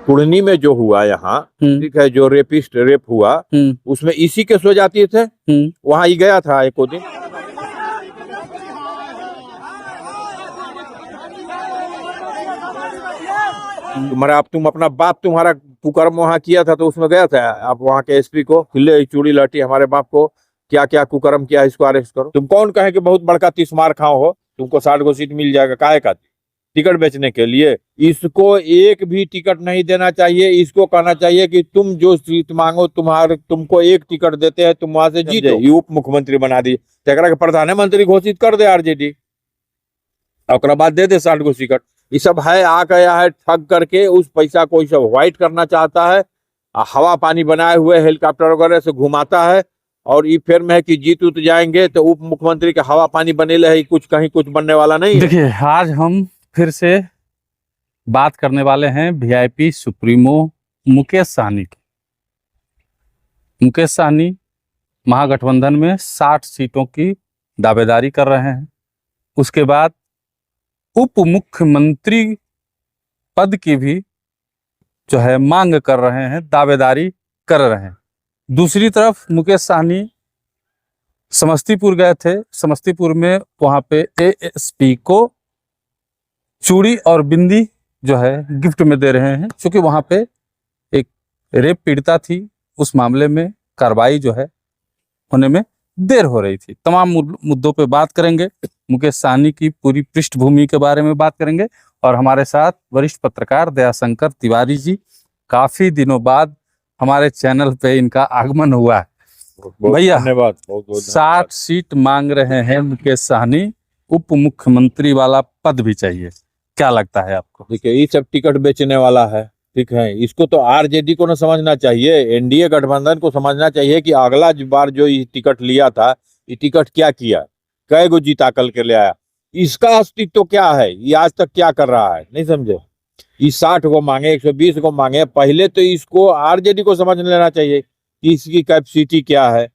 कुड़नी में जो हुआ यहाँ, ठीक है, जो रेप हुआ, उसमें इसी के सो जाती थे, वहां ही गया था एको दिन। तुम अपना बाप तुम्हारा कुकर्म वहां किया था तो उसमें गया था, आप वहां के एसपी को खिले चूड़ी लाठी हमारे बाप को क्या क्या कुकर्म किया, इसको अरेस्ट करो। तुम कौन कहे कि बहुत बड़का तीसमार खाओ हो, तुमको 60 गो सीट मिल जाएगा, काहे का टिकट बेचने के लिए। इसको एक भी टिकट नहीं देना चाहिए। इसको कहना चाहिए कि तुम जो सीट मांगो तुमको एक टिकट देते हैं, तुम वहां से जीतो। ये उप मुख्यमंत्री बना दी, प्रधानमंत्री घोषित कर दे आरजेडी, और बाद दे दे 60 गो टिकट। ये सब है, आ गया है ठग करके, उस पैसा को सब व्हाइट करना चाहता है, हवा पानी बनाए हुए हेलीकॉप्टर वगैरह से घुमाता है, और ये फिर में है कि जीत उत जाएंगे तो उप मुख्यमंत्री के हवा पानी बने रहे, कुछ कहीं कुछ बनने वाला नहीं है। देखिए, आज हम फिर से बात करने वाले हैं वीआईपी सुप्रीमो मुकेश सहनी की। मुकेश सहनी महागठबंधन में 60 सीटों की दावेदारी कर रहे हैं। उसके बाद उप मुख्यमंत्री पद की भी जो है मांग कर रहे हैं, दावेदारी कर रहे हैं। दूसरी तरफ मुकेश सहनी समस्तीपुर गए थे। समस्तीपुर में वहां पे एएसपी को चूड़ी और बिंदी जो है गिफ्ट में दे रहे हैं, क्योंकि वहां पे एक रेप पीड़िता थी, उस मामले में कार्रवाई जो है होने में देर हो रही थी। तमाम मुद्दों पे बात करेंगे, मुकेश सहनी की पूरी पृष्ठभूमि के बारे में बात करेंगे। और हमारे साथ वरिष्ठ पत्रकार दयाशंकर तिवारी जी, काफी दिनों बाद हमारे चैनल पे इनका आगमन हुआ है। भैया धन्यवाद, 60 सीट मांग रहे हैं मुकेश सहनी, उप मुख्यमंत्री वाला पद भी चाहिए, क्या लगता है आपको? देखिए, ये सब टिकट बेचने वाला है, ठीक है। इसको तो आरजेडी को ना समझना चाहिए, एनडीए गठबंधन को समझना चाहिए कि अगला बार जो ये टिकट लिया था, ये टिकट क्या किया, कई गो जीता कल के ले आया, इसका अस्तित्व तो क्या है, ये आज तक क्या कर रहा है, नहीं समझे। ये 60 को मांगे, 120 को मांगे, पहले तो इसको आरजेडी को समझ लेना चाहिए कि इसकी कैपेसिटी क्या है,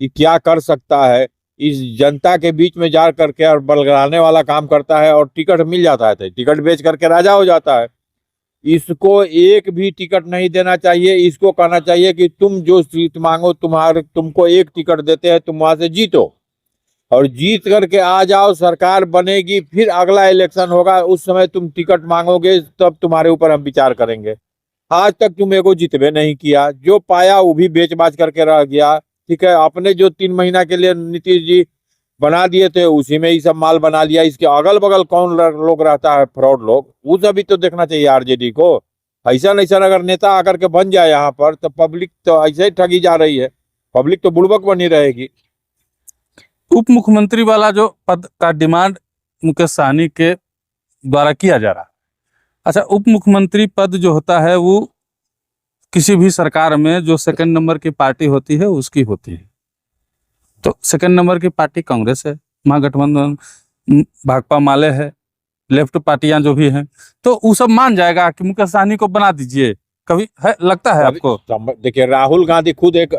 ये क्या कर सकता है। इस जनता के बीच में जा करके और बलगाने वाला काम करता है, और टिकट मिल जाता है तो टिकट बेच करके राजा हो जाता है। इसको एक भी टिकट नहीं देना चाहिए। इसको कहना चाहिए कि तुम जो सीट मांगो तुमको एक टिकट देते हैं, तुम वहां से जीतो, और जीत करके आ जाओ, सरकार बनेगी, फिर अगला इलेक्शन होगा, उस समय तुम टिकट मांगोगे, तब तुम्हारे ऊपर हम विचार करेंगे। आज तक तुम एगो जितबे नहीं किया, जो पाया वो भी बेच बाच करके रह गया, ठीक है। अपने जो 3 महीना के लिए नीतीश जी बना दिए थे, उसी में ही सब माल बना लिया। इसके अगल बगल कौन लोग रहता है, फ्रॉड लोग, वो सभी तो देखना चाहिए आरजेडी को। ऐसा अगर नेता आकर के बन जाए यहाँ पर, तो पब्लिक तो ऐसे ही ठगी जा रही है, पब्लिक तो बुड़बक बनी रहेगी। उप मुख्यमंत्री वाला जो पद का डिमांड मुकेश सहनी के द्वारा किया जा रहा है। अच्छा, उप मुख्यमंत्री पद जो होता है वो किसी भी सरकार में जो सेकंड नंबर की पार्टी होती है उसकी होती है। तो सेकंड नंबर की पार्टी कांग्रेस है, महागठबंधन भाकपा माले है, लेफ्ट पार्टियां जो भी हैं, तो वो सब मान जाएगा कि मुकेश सहनी को बना दीजिए, कभी है लगता है आपको? देखिए, राहुल गांधी खुद एक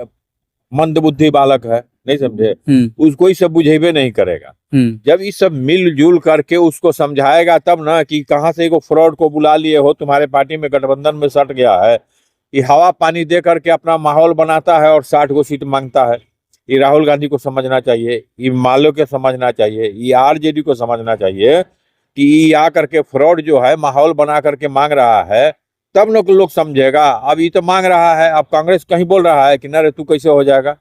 मंदबुद्धि बालक है, नहीं समझे, उसको ही सब बुझेबे नहीं करेगा। जब ये सब मिलजुल करके उसको समझाएगा तब ना, कि कहाँ से एगो फ्रॉड को बुला लिए हो, तुम्हारे पार्टी में गठबंधन में सट गया है, ये हवा पानी दे करके अपना माहौल बनाता है और 60 गो सीट मांगता है। ये राहुल गांधी को समझना चाहिए, ये मालो के समझना चाहिए, ये आरजेडी को समझना चाहिए कि ये आकर के फ्रॉड जो है माहौल बना करके मांग रहा है, तब लोग समझेगा। अब ये तो मांग रहा है, अब कांग्रेस कहीं बोल रहा है कि ना रे तू कैसे हो जाएगा।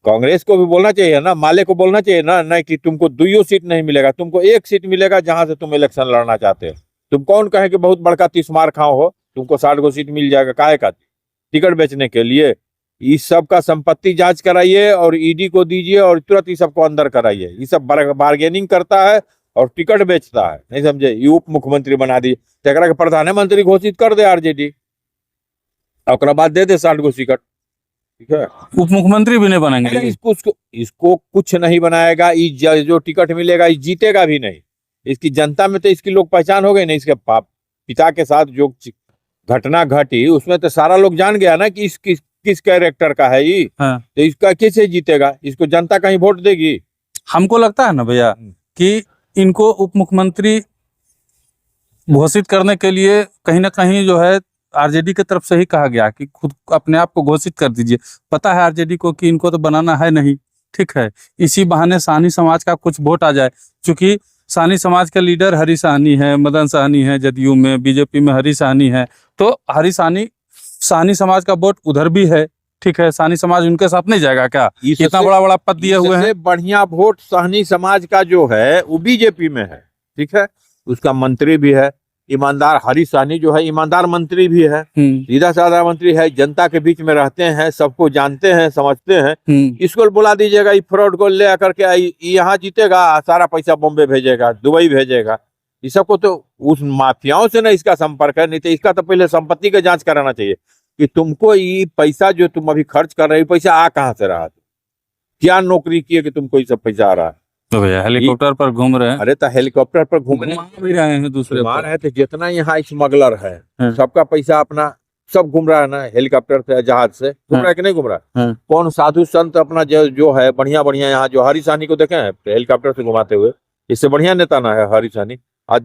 कांग्रेस को भी बोलना चाहिए ना, माले को बोलना चाहिए ना, नहीं कि तुमको 2 सीट नहीं मिलेगा, तुमको 1 सीट मिलेगा जहां से तुम इलेक्शन लड़ना चाहते हो। तुम कौन कहे कि बहुत बड़का तीसमार खाओ हो, तुमको 60 गो सीट मिल जाएगा, काहे का टिकट बेचने के लिए। इस सब का संपत्ति जांच कराइए और ईडी को दीजिए, और तुरंत इस सबको अंदर कराइए। ये सब बार्गेनिंग करता है और टिकट बेचता है, नहीं समझे। ये उप मुख्यमंत्री बना दी, प्रधानमंत्री घोषित कर दे आरजेडी, और बाद दे दे 60 गो टिकट, ठीक है। उप मुख्यमंत्री भी नहीं बनेंगे। इसको कुछ नहीं बनाएगा। जो टिकट मिलेगा ये जीतेगा भी नहीं। इसकी जनता में तो इसकी लोग पहचान हो गई नहीं। इसके पिता के साथ जो घटना घटी उसमें तो सारा लोग जान गया ना कि किस कैरेक्टर का है ये। हाँ। तो इसका कैसे जीतेगा, इसको जनता कहीं वोट देगी। हमको लगता है ना भैया कि इनको उप मुख्यमंत्री घोषित करने के लिए कहीं ना कहीं जो है आरजेडी की तरफ से ही कहा गया कि खुद अपने आप को घोषित कर दीजिए। पता है आरजेडी को कि इनको तो बनाना है नहीं, ठीक है। इसी बहाने साहनी समाज का कुछ वोट आ जाए, क्योंकि साहनी समाज का लीडर हरी साहनी है, मदन साहनी है, जदयू में, बीजेपी में हरी साहनी है, तो हरी साहनी साहनी समाज का वोट उधर भी है, ठीक है। साहनी समाज उनके साथ नहीं जाएगा क्या? इतना बड़ा बड़ा पद दिए हुए हैं। बढ़िया वोट साहनी समाज का जो है वो बीजेपी में है, ठीक है। उसका मंत्री भी है ईमानदार, हरी साहनी जो है ईमानदार मंत्री भी है, सीधा साधा मंत्री है, जनता के बीच में रहते हैं, सबको जानते हैं, समझते हैं। इसको बुला दीजिएगा, ये फ्रॉड को ले आकर के यहाँ जीतेगा, सारा पैसा बॉम्बे भेजेगा, दुबई भेजेगा। ये सबको तो उस माफियाओं से ना इसका संपर्क है, नहीं तो इसका तो पहले संपत्ति का जांच कराना चाहिए कि तुमको ये पैसा जो तुम अभी खर्च कर रहे हो, पैसा आ कहाँ से रहा, क्या नौकरी की है कि तुमको ये सब पैसा आ रहा है। तो भैया हेलीकॉप्टर पर घूम रहे हैं। अरे तो हेलीकॉप्टर पर घूम भी रहे हैं दूसरे मार है, तो जितना यहाँ स्मगलर है सबका पैसा अपना सब घूम रहा है ना, हेलीकॉप्टर से जहाज से घूम रहा है कि नहीं घूम रहा है। कौन साधु संत अपना जो है बढ़िया बढ़िया, यहाँ जो हरी साहनी को देखे हैं हेलीकॉप्टर से घुमाते हुए, इससे बढ़िया नेता ना है हरी साहनी। आज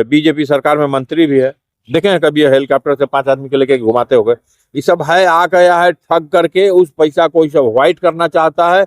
बीजेपी सरकार में मंत्री भी है, देखे हैं कभी हेलीकॉप्टर से 5 आदमी को लेके घुमाते हुए। ये सब है आ गया है ठग करके, उस पैसा को सब व्हाइट करना चाहता है,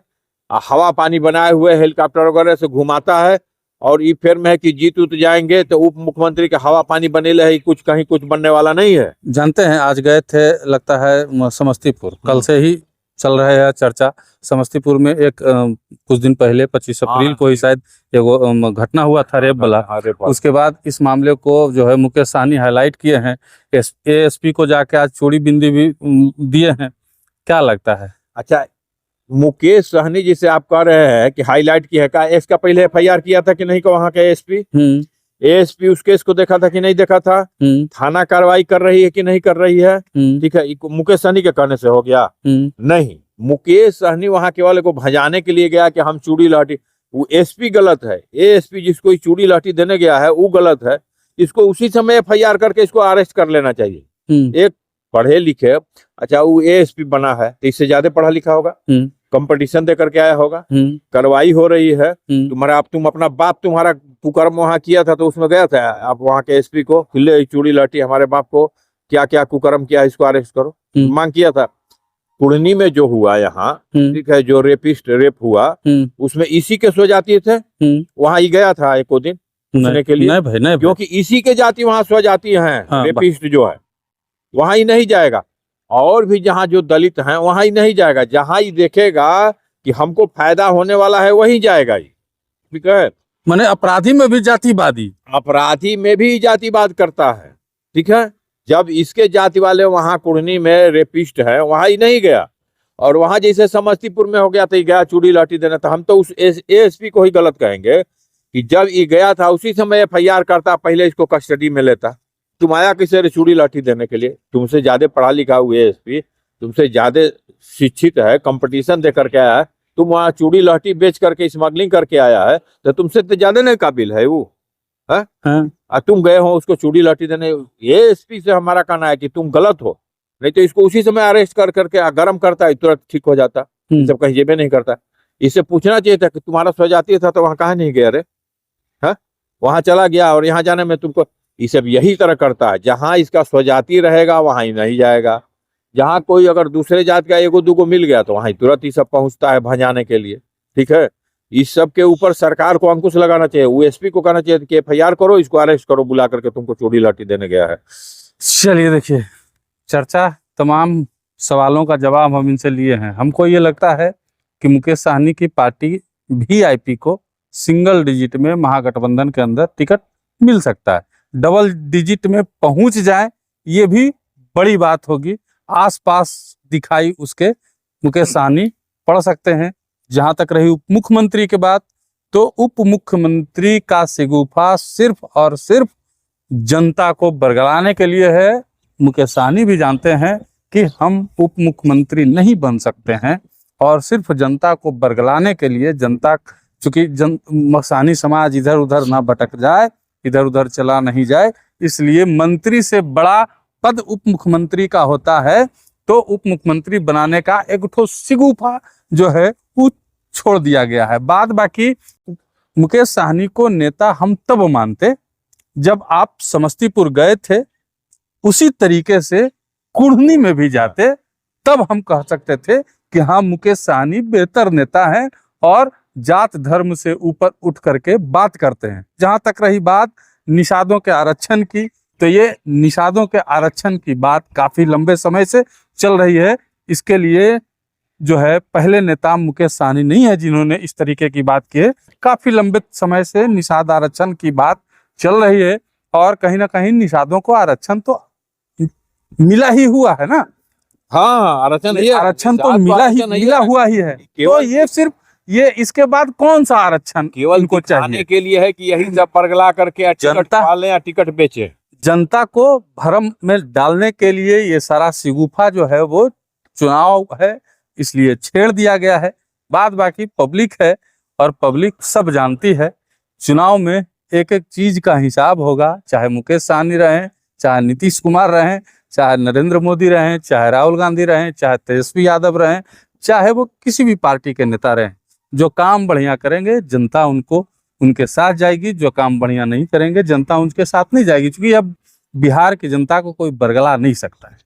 हवा पानी बनाए हुए हेलीकॉप्टर वगैरह से घुमाता है। और ये फिर में है कि जीत उत जाएंगे तो उप मुख्यमंत्री के हवा पानी बने रहे, कुछ कहीं कुछ बनने वाला नहीं है। जानते हैं आज गए थे लगता है समस्तीपुर, कल से ही चल रहा है चर्चा। समस्तीपुर में एक कुछ दिन पहले 25 अप्रैल को ही शायद एक घटना हुआ था रेप वाला। उसके बाद इस मामले को जो है मुकेश साहनी हाईलाइट किए हैं, एएसपी को जाके आज चूड़ी बिंदी भी दिए हैं। क्या लगता है? अच्छा, मुकेश सहनी जिसे आप कह रहे हैं कि हाईलाइट किया है, का इसका पहले एफआईआर किया था कि नहीं को वहां के एएसपी उस केस को देखा था कि नहीं देखा था, थाना कार्रवाई कर रही है कि नहीं कर रही है, ठीक है। मुकेश सहनी के कहने से हो गया नहीं, मुकेश सहनी वहां केवल को भजाने के लिए गया कि हम चूड़ी लाठी, वो एसपी गलत है, एएसपी जिसको चूड़ी लाठी देने गया है वो गलत है। इसको उसी समय एफआईआर करके इसको अरेस्ट कर लेना चाहिए। एक पढ़े लिखे, अच्छा वो एएसपी बना है तो इससे ज्यादा पढ़ा लिखा होगा, कंपटीशन दे करके आया होगा, कार्रवाई हो रही है। तुम अपना बाप तुम्हारा कुकर्म वहां किया था तो उसमें गया था आप वहां के एसपी को, ले चूड़ी लाठी हमारे बाप को क्या क्या कुकर्म किया, इसको अरेस्ट करो, मांग किया था। कुड़नी में जो हुआ यहाँ, ठीक है, जो रेप हुआ उसमें इसी के सो जाती थे, वहां ही गया था एक दिन पूछने के लिए, नहीं क्योंकि इसी के जाति वहां सो जाती है, रेपिस्ट जो है वहां ही नहीं जाएगा। और भी जहां जो दलित हैं वहां ही नहीं जाएगा, जहां ही देखेगा कि हमको फायदा होने वाला है वहीं जाएगा, ठीक है। माने अपराधी में भी जातिवादी, अपराधी में भी जातिवाद करता है, ठीक है। जब इसके जाति वाले वहां कुड़नी में रेपिस्ट है वहां ही नहीं गया, और वहां जैसे समस्तीपुर में हो गया तो गया चूड़ी लाठी देना था। हम तो उस एएसपी को ही गलत कहेंगे कि जब ये गया था उसी समय एफआईआर करता, पहले इसको कस्टडी में लेता। तुम आया किसे चूड़ी लाठी देने के लिए? तुमसे ज्यादा पढ़ा लिखा हुआ एएसपी, तुमसे ज्यादा शिक्षित है, कंपटीशन दे करके आया है, तुम वहां चूड़ी लाठी बेच करके स्मगलिंग करके आया है, तो तुमसे तो ज्यादा नहीं काबिल है वो, है? तुम गए हो उसको चूड़ी लाठी देने। एएसपी से हमारा कहना है कि तुम गलत हो, नहीं तो इसको उसी समय अरेस्ट कर करके गर्म करता है, तुरंत ठीक हो जाता, सब कहीं जेबे नहीं करता। इससे पूछना चाहिए था कि तुम्हारा स्वजातीय था तो वहां कहा नहीं गया रे, है? वहां चला गया और यहाँ जाने में तुमको, ये सब यही तरह करता है। जहां इसका स्वजाति रहेगा वहां ही नहीं जाएगा, जहां कोई अगर दूसरे जात का एगो दूगो मिल गया तो वहां तुरंत ही सब पहुंचता है भजाने के लिए, ठीक है। इस सब के ऊपर सरकार को अंकुश लगाना चाहिए, ओएसपी को कहना चाहिए कि एफआईआर करो, इसको अरेस्ट करो, बुला करके तुमको चूड़ी लाठी देने गया है। चलिए देखिए, चर्चा तमाम सवालों का जवाब हम इनसे लिए हैं। हमको ये लगता है कि मुकेश साहनी की पार्टी वीआईपी को सिंगल डिजिट में महागठबंधन के अंदर टिकट मिल सकता है, डबल डिजिट में पहुंच जाए ये भी बड़ी बात होगी। आसपास दिखाई उसके मुकेश साहनी पड़ सकते हैं। जहां तक रही उप मुख्यमंत्री के बात, तो उप मुख्यमंत्री का शिगुफा सिर्फ और सिर्फ जनता को बरगलाने के लिए है। मुकेश साहनी भी जानते हैं कि हम उप मुख्यमंत्री नहीं बन सकते हैं, और सिर्फ जनता को बरगलाने के लिए, जनता चूंकि साहनी समाज इधर उधर ना भटक जाए, इधर उधर चला नहीं जाए, इसलिए मंत्री से बड़ा पद उप मुख्यमंत्री का होता है। तो उप मुख्यमंत्री बनाने का एक ठो शिगुफा जो है वो छोड़ दिया गया है। बाद बाकी मुकेश साहनी को नेता हम तब मानते जब आप समस्तीपुर गए थे, उसी तरीके से कुढ़नी में भी जाते, तब हम कह सकते थे कि हाँ, मुकेश सहनी बेहतर नेता हैं और जात धर्म से ऊपर उठ करके बात करते हैं। जहां तक रही बात निषादों के आरक्षण की, तो ये निषादों के आरक्षण की बात काफी लंबे समय से चल रही है। इसके लिए जो है पहले नेता मुकेश सहनी नहीं है जिन्होंने इस तरीके की बात की है। काफी लंबे समय से निषाद आरक्षण की बात चल रही है और कहीं ना कहीं निषादों को आरक्षण तो मिला ही हुआ है ना। हाँ, आरक्षण तो मिला हुआ ही है। तो ये सिर्फ ये इसके बाद कौन सा आरक्षण केवल इनको दिखाने चाहिए? के लिए है कि यही सब परगला करके टिकट जनता- पालें या टिकट बेचे। जनता को भ्रम में डालने के लिए ये सारा शिगुफा जो है वो चुनाव है, इसलिए छेड़ दिया गया है। बाद बाकी पब्लिक है और पब्लिक सब जानती है। चुनाव में एक एक चीज का हिसाब होगा, चाहे मुकेश सहनी रहें, चाहे नीतीश कुमार रहें, चाहे नरेंद्र मोदी रहें, चाहे राहुल गांधी रहें, चाहे तेजस्वी यादव रहें, चाहे वो किसी भी पार्टी के नेता रहें। जो काम बढ़िया करेंगे जनता उनको उनके साथ जाएगी, जो काम बढ़िया नहीं करेंगे जनता उनके साथ नहीं जाएगी, क्योंकि अब बिहार की जनता को कोई बरगला नहीं सकता है।